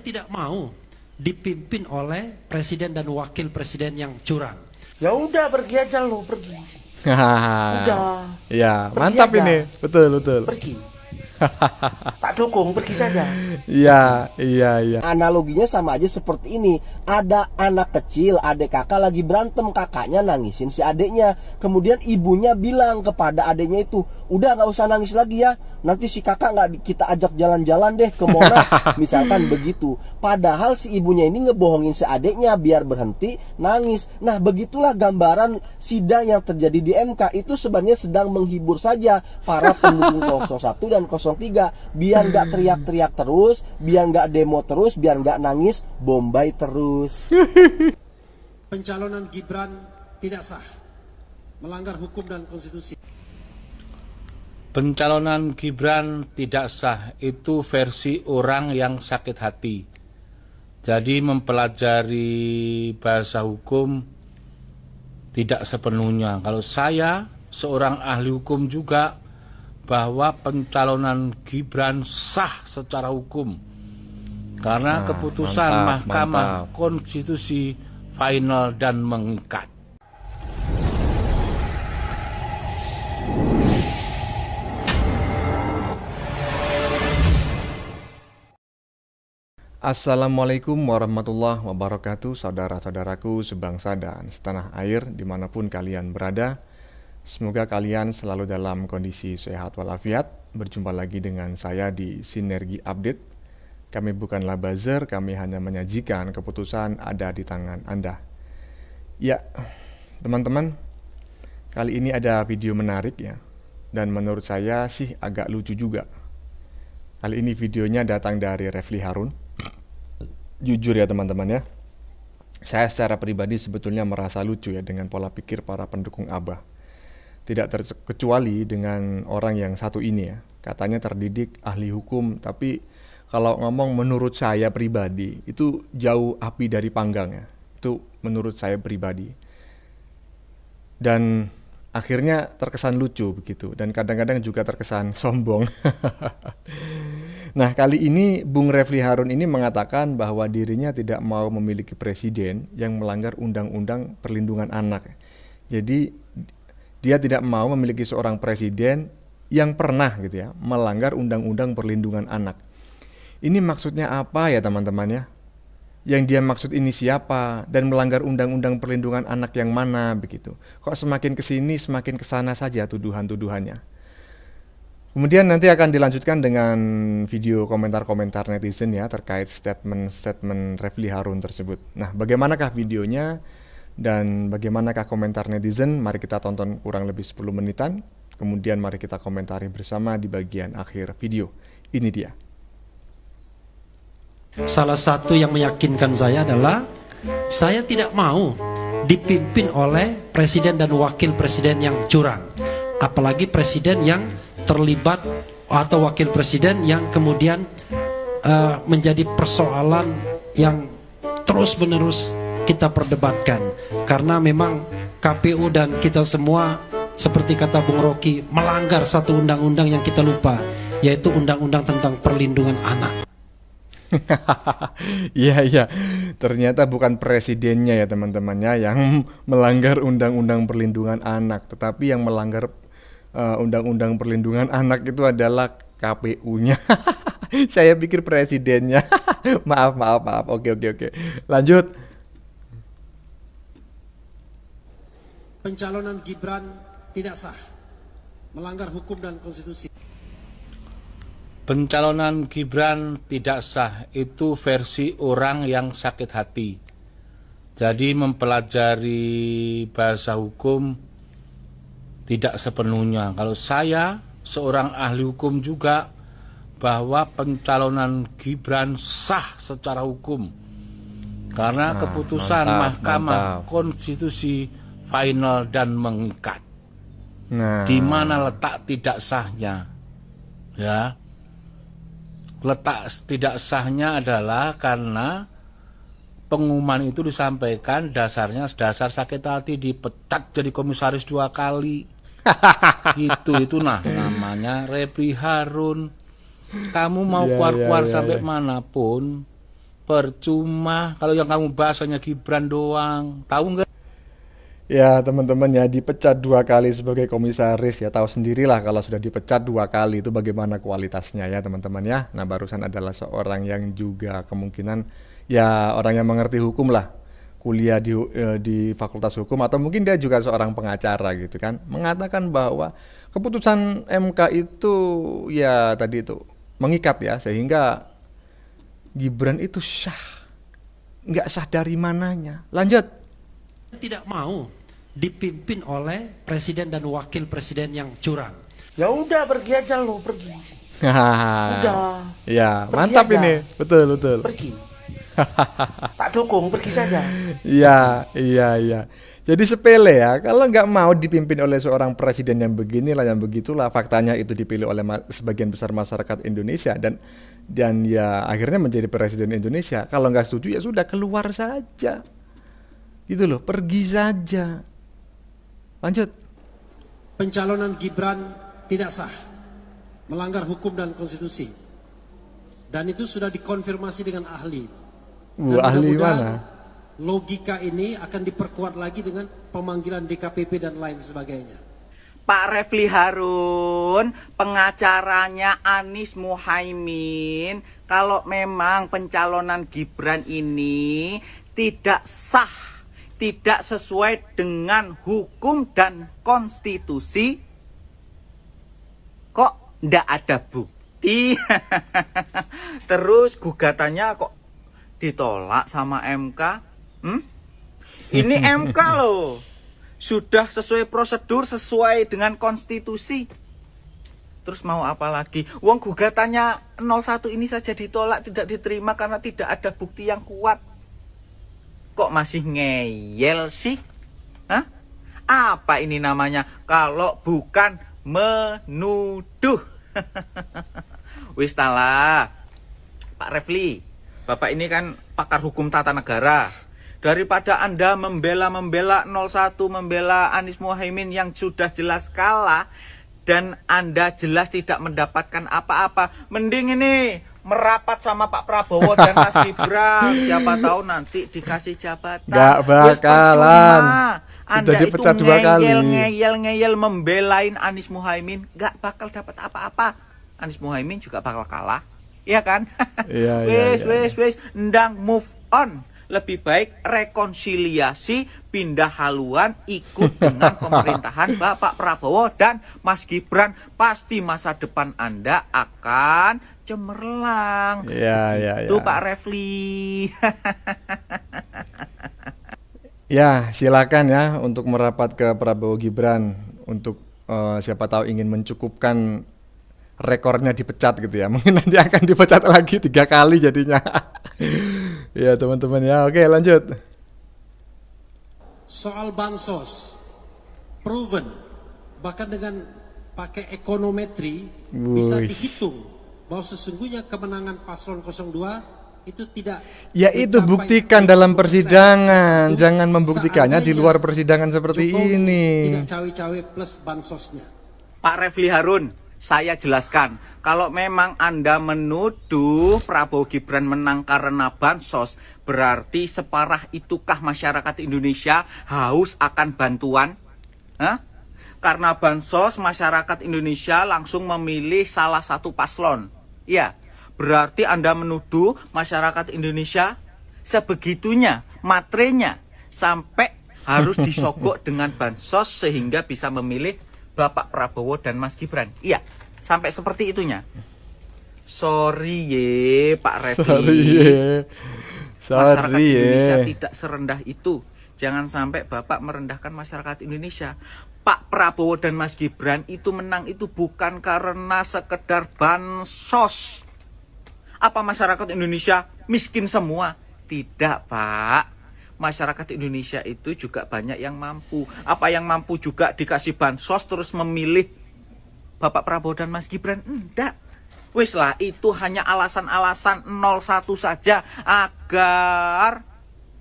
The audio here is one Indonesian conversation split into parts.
Tidak mau dipimpin oleh presiden dan wakil presiden yang curang. Ya udah pergi aja lo, pergi. Udah. Ya, Pergi mantap aja. ini. Betul. Pergi. Tak dukung, pergi saja. Iya. Analoginya sama aja seperti ini. Ada anak kecil, adik kakak lagi berantem, kakaknya nangisin si adiknya. Kemudian ibunya bilang kepada adiknya itu, udah gak usah nangis lagi ya, nanti si kakak gak kita ajak jalan-jalan deh ke Monas. Misalkan begitu. Padahal si ibunya ini ngebohongin si adiknya biar berhenti nangis. Nah begitulah gambaran sidang yang terjadi di MK. Itu sebenarnya sedang menghibur saja para pendukung 01 dan 03, biar nggak teriak-teriak terus, biar nggak demo terus, biar nggak nangis Bombay terus. Pencalonan Gibran tidak sah, melanggar hukum dan konstitusi. Pencalonan Gibran tidak sah, itu versi orang yang sakit hati. Jadi mempelajari bahasa hukum tidak sepenuhnya. Kalau saya seorang ahli hukum juga, bahwa pencalonan Gibran sah secara hukum karena keputusan Mahkamah Konstitusi final dan mengikat. Assalamualaikum warahmatullahi wabarakatuh, saudara-saudaraku sebangsa dan setanah air dimanapun kalian berada. Semoga kalian selalu dalam kondisi sehat walafiat. Berjumpa lagi dengan saya di Sinergi Update. Kami bukanlah buzzer, kami hanya menyajikan keputusan ada di tangan Anda. Ya, teman-teman, kali ini ada video menarik ya. Dan menurut saya sih agak lucu juga. Kali ini videonya datang dari Refli Harun. Jujur ya teman-teman ya, saya secara pribadi sebetulnya merasa lucu ya dengan pola pikir para pendukung Abah. Tidak terkecuali dengan orang yang satu ini ya. Katanya terdidik ahli hukum, tapi kalau ngomong menurut saya pribadi itu jauh api dari panggang ya. Itu menurut saya pribadi. Dan akhirnya terkesan lucu begitu, dan kadang-kadang juga terkesan sombong. Nah, kali ini Bung Refli Harun ini mengatakan bahwa dirinya tidak mau memiliki presiden yang melanggar undang-undang perlindungan anak. Jadi dia tidak mau memiliki seorang presiden yang pernah gitu ya melanggar undang-undang perlindungan anak. Ini maksudnya apa ya teman-teman ya? Yang dia maksud ini siapa dan melanggar undang-undang perlindungan anak yang mana begitu? Kok semakin kesini semakin kesana saja tuduhan-tuduhannya. Kemudian nanti akan dilanjutkan dengan video komentar-komentar netizen ya terkait statement Refli Harun tersebut. Nah, bagaimanakah videonya dan bagaimanakah komentar netizen? Mari kita tonton kurang lebih 10 menitan. Kemudian mari kita komentari bersama di bagian akhir video. Ini dia. Salah satu yang meyakinkan saya adalah saya tidak mau dipimpin oleh presiden dan wakil presiden yang curang. Apalagi presiden yang terlibat atau wakil presiden yang kemudian menjadi persoalan yang terus-menerus kita perdebatkan. Karena memang KPU dan kita semua seperti kata Bung Rocky melanggar satu undang-undang yang kita lupa, yaitu undang-undang tentang perlindungan anak. Iya, ternyata bukan presidennya ya teman-temannya yang melanggar undang-undang perlindungan anak, tetapi yang melanggar undang-undang perlindungan anak itu adalah KPU-nya. Saya pikir presidennya. Maaf. Oke. Lanjut. Pencalonan Gibran tidak sah, melanggar hukum dan konstitusi. Pencalonan Gibran tidak sah, itu versi orang yang sakit hati. Jadi mempelajari bahasa hukum tidak sepenuhnya. Kalau saya seorang ahli hukum juga, bahwa pencalonan Gibran sah secara hukum karena keputusan Mahkamah Konstitusi final dan mengikat. Di mana letak tidak sahnya? Ya, letak tidak sahnya adalah karena pengumuman itu disampaikan dasarnya dasar sakit hati, dipecat jadi komisaris 2 kali. Itu namanya Refli Harun. Kamu mau keluar-keluar sampai manapun, Percuma kalau yang kamu bahas hanya Gibran doang. Tahu nggak? Ya teman-teman ya, dipecat 2 kali sebagai komisaris ya, tahu sendirilah kalau sudah dipecat 2 kali itu bagaimana kualitasnya ya teman-teman ya. Nah barusan adalah seorang yang juga kemungkinan ya orang yang mengerti hukum lah, kuliah di Fakultas Hukum, atau mungkin dia juga seorang pengacara gitu kan, mengatakan bahwa keputusan MK itu ya tadi itu mengikat ya, sehingga Gibran itu sah. Nggak sah dari mananya. Lanjut. Tidak mau dipimpin oleh presiden dan wakil presiden yang curang. Ya udah pergi aja lo, pergi. Udah. Ya, Pergi mantap aja. ini. Betul, betul. Pergi. Tak dukung, pergi saja. Iya. Jadi sepele ya, kalau nggak mau dipimpin oleh seorang presiden yang beginilah, yang begitulah, faktanya itu dipilih oleh sebagian besar masyarakat Indonesia dan ya akhirnya menjadi presiden Indonesia. Kalau nggak setuju ya sudah, keluar saja. Gitu loh, pergi saja. Lanjut. Pencalonan Gibran tidak sah, melanggar hukum dan konstitusi. Dan itu sudah dikonfirmasi dengan ahli. Dan Ahli mudah-mudahan mana? logika ini akan diperkuat lagi dengan pemanggilan DKPP dan lain sebagainya. Pak Refli Harun, pengacaranya Anies Muhaimin, kalau memang pencalonan Gibran ini tidak sah, tidak sesuai dengan hukum dan konstitusi, kok ndak ada bukti. Terus gugatannya kok ditolak sama MK? Ini MK loh. Sudah sesuai prosedur, sesuai dengan konstitusi. Terus mau apa lagi? Wong gugatannya 01 ini saja ditolak, tidak diterima karena tidak ada bukti yang kuat. Kok masih ngeyel sih? Hah? Apa ini namanya kalau bukan menuduh? Wis talah. Pak Refli, Bapak ini kan pakar hukum tata negara. Daripada Anda membela 01, membela Anies Muhaimin yang sudah jelas kalah, dan Anda jelas tidak mendapatkan apa-apa, mending ini merapat sama Pak Prabowo dan Mas Gibran. Siapa tahu nanti dikasih jabatan. Nggak Wes bakalan. percuma. Anda Sudah dipecat itu 2 kali. ngeyel membelain Anies Muhaimin, nggak bakal dapat apa-apa. Anies Muhaimin juga bakal kalah, iya kan? Iya, Wes, ndang move on. Lebih baik rekonsiliasi, pindah haluan, ikut dengan pemerintahan Bapak Prabowo dan Mas Gibran. Pasti masa depan Anda akan cemerlang. Iya. Itu Pak Refli. Ya, silakan ya untuk merapat ke Prabowo Gibran untuk siapa tahu ingin mencukupkan rekornya dipecat gitu ya. Mungkin nanti akan dipecat lagi 3 kali jadinya. Ya teman-teman ya, oke lanjut. Soal bansos, proven, bahkan dengan pakai ekonometri bisa Wuih. dihitung bahwa sesungguhnya kemenangan paslon 02 itu tidak. Ya itu mencapai buktikan dalam 50% persidangan, tersebut. jangan membuktikannya di Seandainya luar persidangan seperti Jokowi ini. tidak cawe-cawe plus bansosnya. Pak Refli Harun, saya jelaskan, kalau memang Anda menuduh Prabowo Gibran menang karena bansos, berarti separah itukah masyarakat Indonesia haus akan bantuan? Hah? Karena bansos, masyarakat Indonesia langsung memilih salah satu paslon. Ya, berarti Anda menuduh masyarakat Indonesia sebegitunya, matrenya, sampai harus disogok dengan bansos sehingga bisa memilih Bapak Prabowo dan Mas Gibran. Iya, sampai seperti itunya. Sorry ye, Pak Refli. Masyarakat Indonesia tidak serendah itu. Jangan sampai Bapak merendahkan masyarakat Indonesia. Pak Prabowo dan Mas Gibran itu menang itu bukan karena sekedar bansos. Apa masyarakat Indonesia miskin semua? Tidak, Pak. Masyarakat Indonesia itu juga banyak yang mampu. Apa yang mampu juga dikasih bansos terus memilih Bapak Prabowo dan Mas Gibran? Enggak. Wis lah, itu hanya alasan-alasan 01 saja agar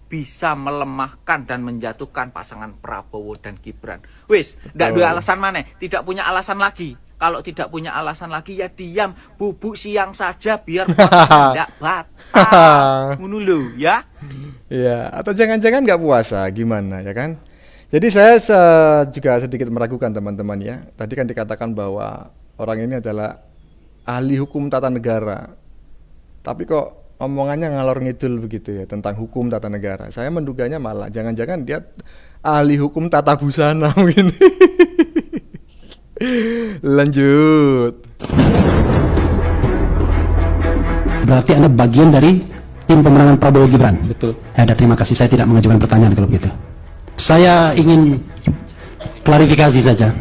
bisa melemahkan dan menjatuhkan pasangan Prabowo dan Gibran. Wis, enggak ada alasan mana, tidak punya alasan lagi. Kalau tidak punya alasan lagi ya diam, bubuk siang saja biar puasa tidak batal. Ngono lho ya. Ya, atau jangan-jangan nggak puasa, gimana ya kan? Jadi saya juga sedikit meragukan teman-teman ya. Tadi kan dikatakan bahwa orang ini adalah ahli hukum tata negara. Tapi kok omongannya ngalor ngidul begitu ya tentang hukum tata negara. Saya menduganya malah jangan-jangan dia ahli hukum tata busana mungkin. Lanjut. Berarti Anda bagian dari tim pemenangan Prabowo Gibran. Betul. Ada, terima kasih. Saya tidak mengajukan pertanyaan kalau begitu. Saya ingin klarifikasi saja.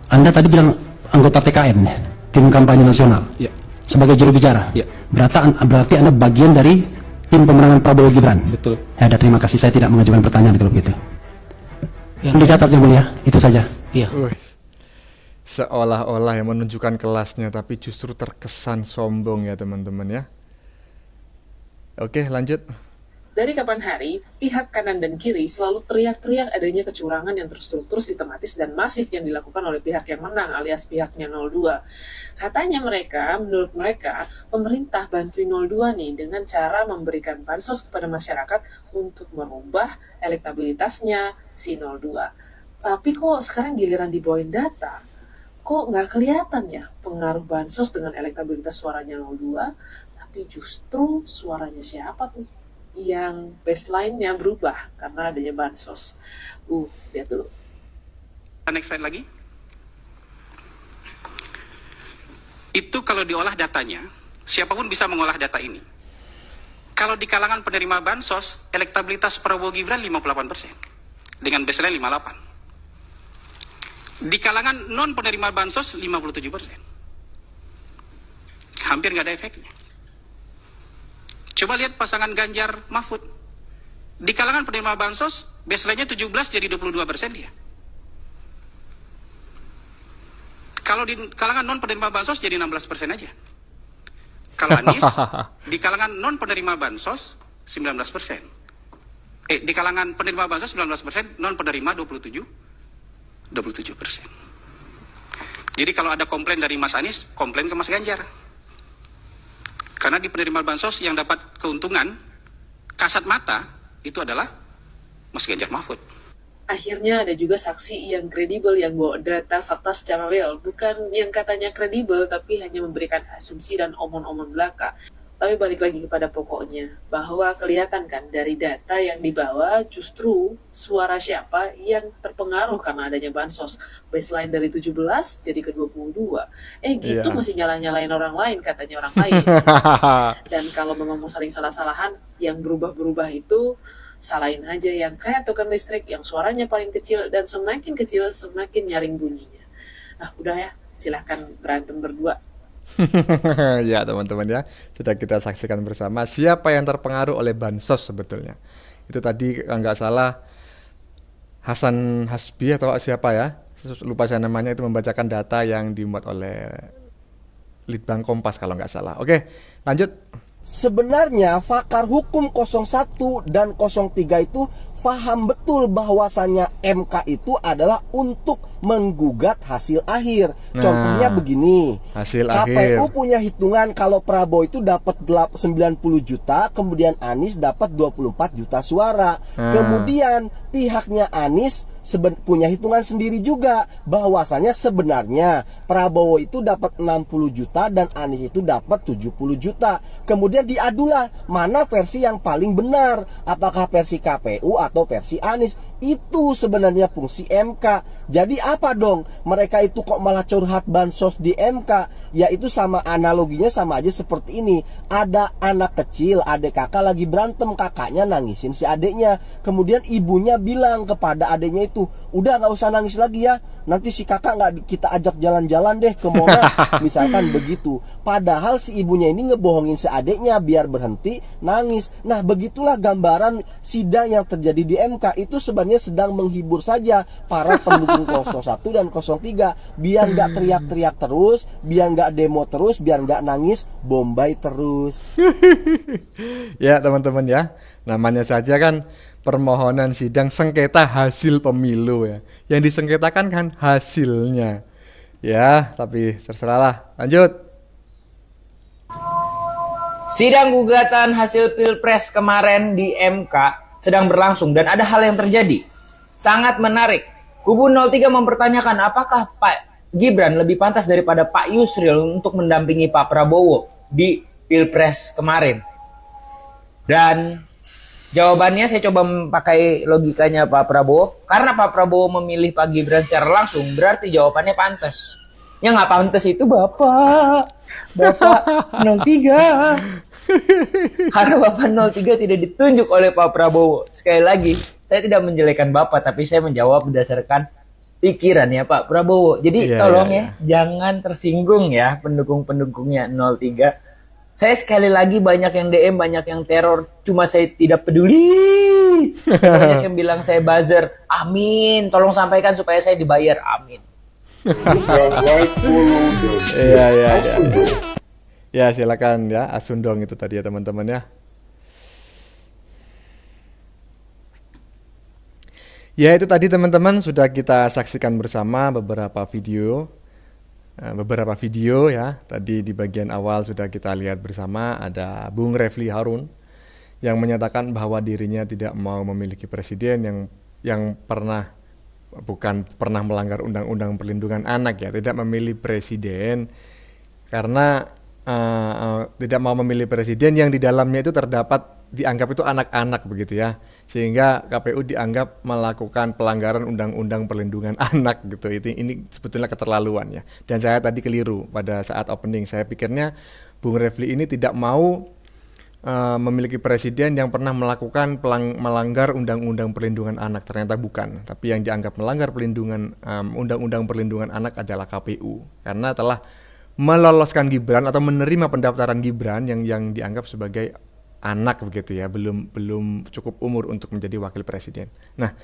Anda tadi bilang anggota TKN, tim kampanye nasional. Ya. Sebagai juru bicara. Ya. Berarti Anda bagian dari tim pemenangan Prabowo Gibran. Betul. Ada, terima kasih. Saya tidak mengajukan pertanyaan kalau begitu. Ya. Dicatat yang mulia, itu saja. Iya. Seolah-olah yang menunjukkan kelasnya tapi justru terkesan sombong ya teman-teman ya. Oke, lanjut. Dari kapan hari, pihak kanan dan kiri selalu teriak-teriak adanya kecurangan yang terstruktur, sistematis, dan masif yang dilakukan oleh pihak yang menang alias pihaknya 02. Katanya menurut mereka, pemerintah bantuin 02 nih dengan cara memberikan bansos kepada masyarakat untuk merubah elektabilitasnya si 02. Tapi kok sekarang giliran dibawain data, kok nggak kelihatan ya pengaruh bansos dengan elektabilitas suaranya 02, tapi justru suaranya siapa tuh yang baseline-nya berubah karena adanya bansos. Lihat dulu. Next slide lagi. Itu kalau diolah datanya, siapapun bisa mengolah data ini. Kalau di kalangan penerima bansos, elektabilitas Prabowo Gibran 58%, dengan baseline 58%. Di kalangan non penerima bansos 57%. Hampir nggak ada efeknya. Coba lihat pasangan Ganjar Mahfud. Di kalangan penerima bansos, baseline-nya 17 jadi 22% dia. Kalau di kalangan non penerima bansos jadi 16% aja. Kalau Anies, di kalangan non penerima bansos 19%. Di kalangan penerima bansos 19%, non penerima 27%. Jadi kalau ada komplain dari Mas Anies, komplain ke Mas Ganjar. Karena di penerima bansos yang dapat keuntungan kasat mata itu adalah Mas Ganjar Mahfud. Akhirnya ada juga saksi yang kredibel yang bawa data fakta secara real, bukan yang katanya kredibel tapi hanya memberikan asumsi dan omong-omong belaka. Tapi balik lagi kepada pokoknya, bahwa kelihatan kan dari data yang dibawa justru suara siapa yang terpengaruh karena adanya bansos. Baseline dari 17 jadi ke 22. Gitu masih nyala-nyalain orang lain katanya orang lain. Dan kalau memang mau saling salah-salahan, yang berubah-berubah itu salahin aja yang kayak token listrik yang suaranya paling kecil dan semakin kecil semakin nyaring bunyinya. Nah udah ya, silahkan berantem berdua. Ya teman-teman ya, sudah kita saksikan bersama siapa yang terpengaruh oleh bansos sebetulnya. Itu tadi nggak salah Hasan Hasbi atau siapa ya, lupa saya namanya, itu membacakan data yang dimuat oleh Litbang Kompas kalau nggak salah. Oke, lanjut. Sebenarnya pakar hukum 01 dan 03 itu paham betul bahwasannya MK itu adalah untuk menggugat hasil akhir. Contohnya begini, hasil KPU akhir punya hitungan kalau Prabowo itu dapat 90 juta, kemudian Anies dapat 24 juta suara. Kemudian pihaknya Anies punya hitungan sendiri juga bahwasanya sebenarnya Prabowo itu dapat 60 juta dan Anies itu dapat 70 juta. Kemudian diadulah mana versi yang paling benar, apakah versi KPU atau versi Anies. Itu sebenarnya fungsi MK. Jadi apa dong? Mereka itu kok malah curhat bansos di MK? Yaitu sama analoginya sama aja seperti ini. Ada anak kecil, adik kakak lagi berantem, kakaknya nangisin si adiknya. Kemudian ibunya bilang kepada adiknya itu, udah nggak usah nangis lagi ya, nanti si kakak nggak kita ajak jalan-jalan deh ke Monas. Misalkan begitu. Padahal si ibunya ini ngebohongin si adiknya biar berhenti nangis. Nah begitulah gambaran sidang yang terjadi di MK. Itu sebenarnya sedang menghibur saja para pendukung 01 dan 03 biar nggak teriak-teriak terus, biar nggak demo terus, biar nggak nangis Bombay terus. Ya teman-teman ya, namanya saja kan permohonan sidang sengketa hasil pemilu ya. Yang disengketakan kan hasilnya. Ya, tapi terserahlah. Lanjut. Sidang gugatan hasil Pilpres kemarin di MK sedang berlangsung dan ada hal yang terjadi. Sangat menarik. Kubu 03 mempertanyakan apakah Pak Gibran lebih pantas daripada Pak Yusril untuk mendampingi Pak Prabowo di Pilpres kemarin. Dan jawabannya saya coba memakai logikanya Pak Prabowo. Karena Pak Prabowo memilih Pak Gibran secara langsung, berarti jawabannya pantas. Yang nggak pantas itu Bapak 03. Karena Bapak 03 tidak ditunjuk oleh Pak Prabowo. Sekali lagi, saya tidak menjelekan Bapak, tapi saya menjawab berdasarkan pikiran ya Pak Prabowo. Jadi tolong ya, jangan tersinggung ya pendukung-pendukungnya 03. Saya sekali lagi banyak yang DM, banyak yang teror, cuma saya tidak peduli. Banyak yang bilang saya buzzer. Amin, tolong sampaikan supaya saya dibayar. Amin. Iya. Ya, silakan ya, Asundong itu tadi ya teman-teman ya. Ya, itu tadi teman-teman sudah kita saksikan bersama beberapa video ya. Tadi di bagian awal sudah kita lihat bersama ada Bung Refli Harun yang menyatakan bahwa dirinya tidak mau memiliki presiden yang bukan pernah melanggar undang-undang perlindungan anak ya, tidak memilih presiden karena tidak mau memilih presiden yang di dalamnya itu dianggap itu anak-anak begitu ya, sehingga KPU dianggap melakukan pelanggaran undang-undang perlindungan anak gitu. Ini sebetulnya keterlaluan ya, dan saya tadi keliru pada saat opening. Saya pikirnya Bung Refli ini tidak mau memiliki presiden yang pernah melakukan melanggar undang-undang perlindungan anak. Ternyata bukan, tapi yang dianggap melanggar undang-undang perlindungan anak adalah KPU karena telah meloloskan Gibran atau menerima pendaftaran Gibran yang dianggap sebagai anak begitu ya, belum cukup umur untuk menjadi wakil presiden. Nah,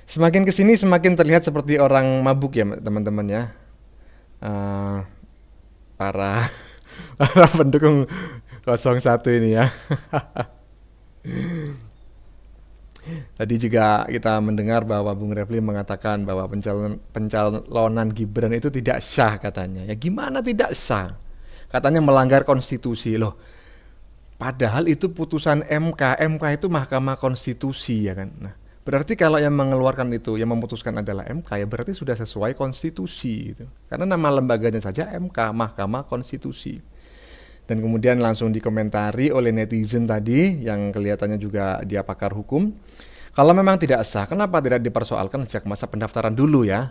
semakin kesini semakin terlihat seperti orang mabuk ya teman-teman ya, para pendukung 01 ini ya. Tadi juga kita mendengar bahwa Bung Refli mengatakan bahwa pencalonan Gibran itu tidak sah katanya. Ya gimana tidak sah? Katanya melanggar konstitusi loh. Padahal itu putusan MK. MK itu Mahkamah Konstitusi ya kan. Nah, berarti kalau yang mengeluarkan itu, yang memutuskan adalah MK ya berarti sudah sesuai konstitusi gitu. Karena nama lembaganya saja MK, Mahkamah Konstitusi. Dan kemudian langsung dikomentari oleh netizen tadi yang kelihatannya juga dia pakar hukum. Kalau memang tidak sah, kenapa tidak dipersoalkan sejak masa pendaftaran dulu ya?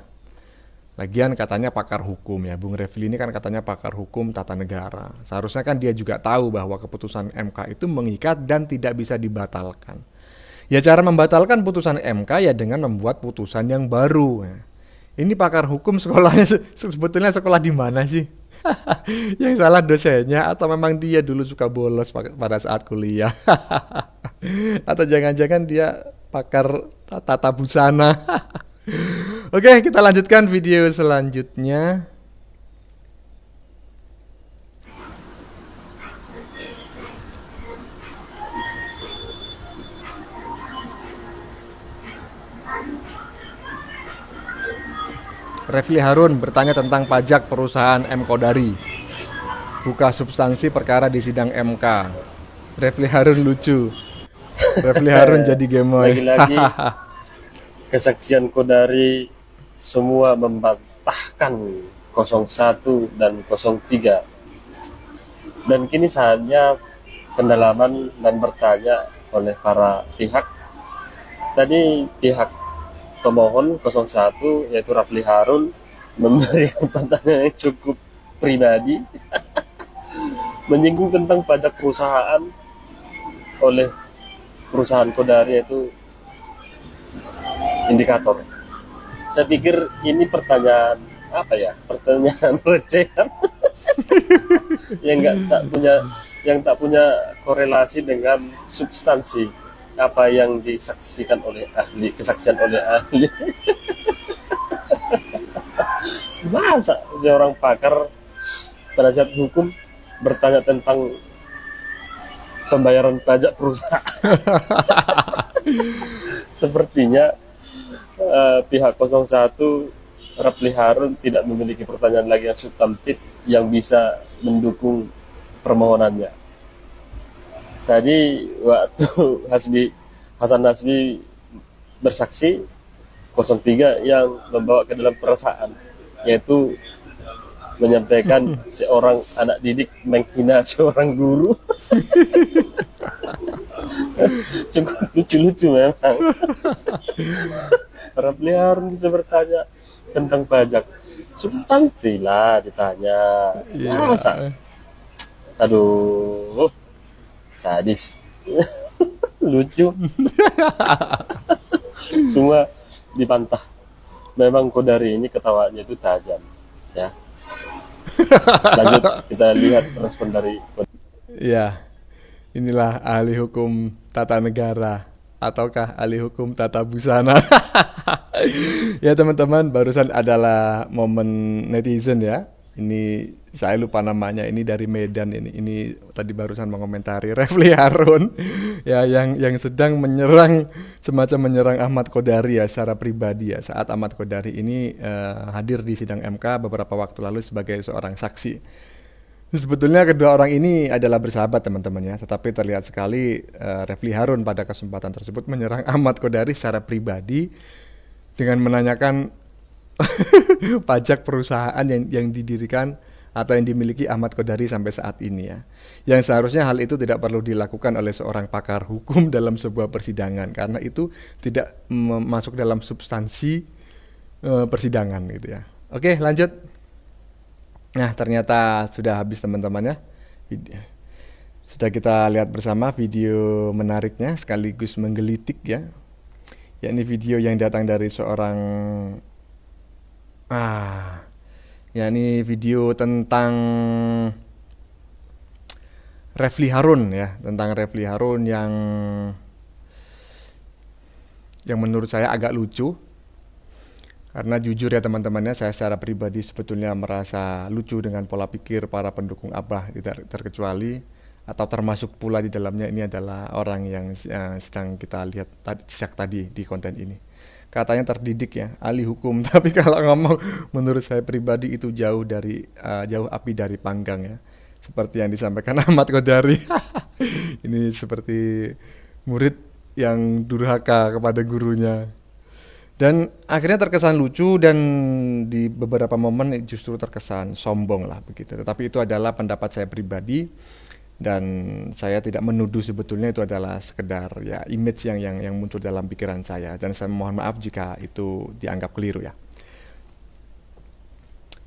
Lagian katanya pakar hukum ya, Bung Refli ini kan katanya pakar hukum tata negara. Seharusnya kan dia juga tahu bahwa keputusan MK itu mengikat dan tidak bisa dibatalkan. Ya cara membatalkan putusan MK ya dengan membuat putusan yang baru. Ini pakar hukum sekolahnya sebetulnya sekolah di mana sih? Yang salah dosennya atau memang dia dulu suka bolos pada saat kuliah? Atau jangan-jangan dia pakar tata busana? Oke, kita lanjutkan video selanjutnya. Refli Harun bertanya tentang pajak perusahaan M Kodari. Buka substansi perkara di sidang MK. Refli Harun lucu. Refli Harun jadi gemoy. Lagi-lagi kesaksian Kodari semua membantahkan 01 dan 03. Dan kini saatnya pendalaman dan bertanya oleh para pihak. Tadi pihak pemohon 01 yaitu Refli Harun memberikan pertanyaan yang cukup pribadi menyinggung tentang pajak perusahaan oleh perusahaan Kodari yaitu indikator. Saya pikir ini pertanyaan apa ya? Pertanyaan recehan yang tak punya korelasi dengan substansi apa yang disaksikan oleh ahli, kesaksian oleh ahli. Masa seorang pakar penasihat hukum bertanya tentang pembayaran pajak perusahaan? Sepertinya pihak 01 Rapli Harun tidak memiliki pertanyaan lagi yang substantif yang bisa mendukung permohonannya. Tadi waktu Hasan Hasbi bersaksi, 03 yang membawa ke dalam perasaan, yaitu menyampaikan seorang anak didik menghina seorang guru. Cukup lucu-lucu memang. Rapli Harun bisa bertanya tentang pajak, substansi lah ditanya. Masa? Aduh, sadis. Lucu. Semua dibantah. Memang Qodari ini ketawanya itu tajam, ya. Lanjut kita lihat respon dari Qodari. Ya, inilah ahli hukum tata negara ataukah ahli hukum tata busana. Ya teman-teman, barusan adalah momen netizen ya. Ini saya lupa namanya, ini dari Medan ini tadi barusan mengomentari Rapli Harun ya yang sedang semacam menyerang Ahmad Qodari ya secara pribadi ya, saat Ahmad Qodari ini hadir di sidang MK beberapa waktu lalu sebagai seorang saksi. Sebetulnya kedua orang ini adalah bersahabat teman-teman ya, tetapi terlihat sekali Rapli Harun pada kesempatan tersebut menyerang Ahmad Qodari secara pribadi dengan menanyakan pajak perusahaan yang didirikan atau yang dimiliki Ahmad Qodari sampai saat ini ya. Yang seharusnya hal itu tidak perlu dilakukan oleh seorang pakar hukum dalam sebuah persidangan karena itu tidak masuk dalam substansi persidangan gitu ya. Oke, lanjut. Nah, ternyata sudah habis teman-teman ya. Sudah kita lihat bersama video menariknya sekaligus menggelitik ya. Yakni video yang datang dari seorang yakni video tentang Rapli Harun ya, tentang Rapli Harun yang menurut saya agak lucu. Karena jujur ya teman-temannya, saya secara pribadi sebetulnya merasa lucu dengan pola pikir para pendukung Abah, tidak terkecuali atau termasuk pula di dalamnya ini adalah orang yang sedang kita lihat sejak tadi di konten ini. Katanya terdidik ya, ahli hukum, tapi kalau ngomong menurut saya pribadi itu jauh api dari panggang ya. Seperti yang disampaikan Ahmad Qodari. Ini seperti murid yang durhaka kepada gurunya. Dan akhirnya terkesan lucu dan di beberapa momen justru terkesan sombong lah begitu. Tetapi itu adalah pendapat saya pribadi dan saya tidak menuduh sebetulnya itu adalah sekedar ya image yang muncul dalam pikiran saya, dan saya mohon maaf jika itu dianggap keliru ya.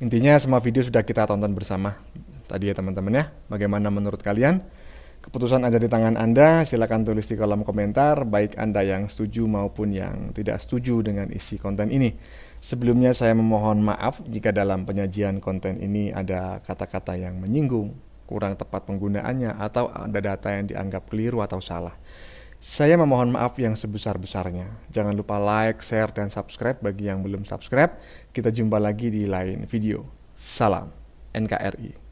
Intinya semua video sudah kita tonton bersama tadi ya teman-teman ya. Bagaimana menurut kalian? Keputusan ada di tangan Anda, silakan tulis di kolom komentar, baik Anda yang setuju maupun yang tidak setuju dengan isi konten ini. Sebelumnya saya memohon maaf jika dalam penyajian konten ini ada kata-kata yang menyinggung, kurang tepat penggunaannya, atau ada data yang dianggap keliru atau salah. Saya memohon maaf yang sebesar-besarnya. Jangan lupa like, share, dan subscribe bagi yang belum subscribe. Kita jumpa lagi di lain video. Salam NKRI.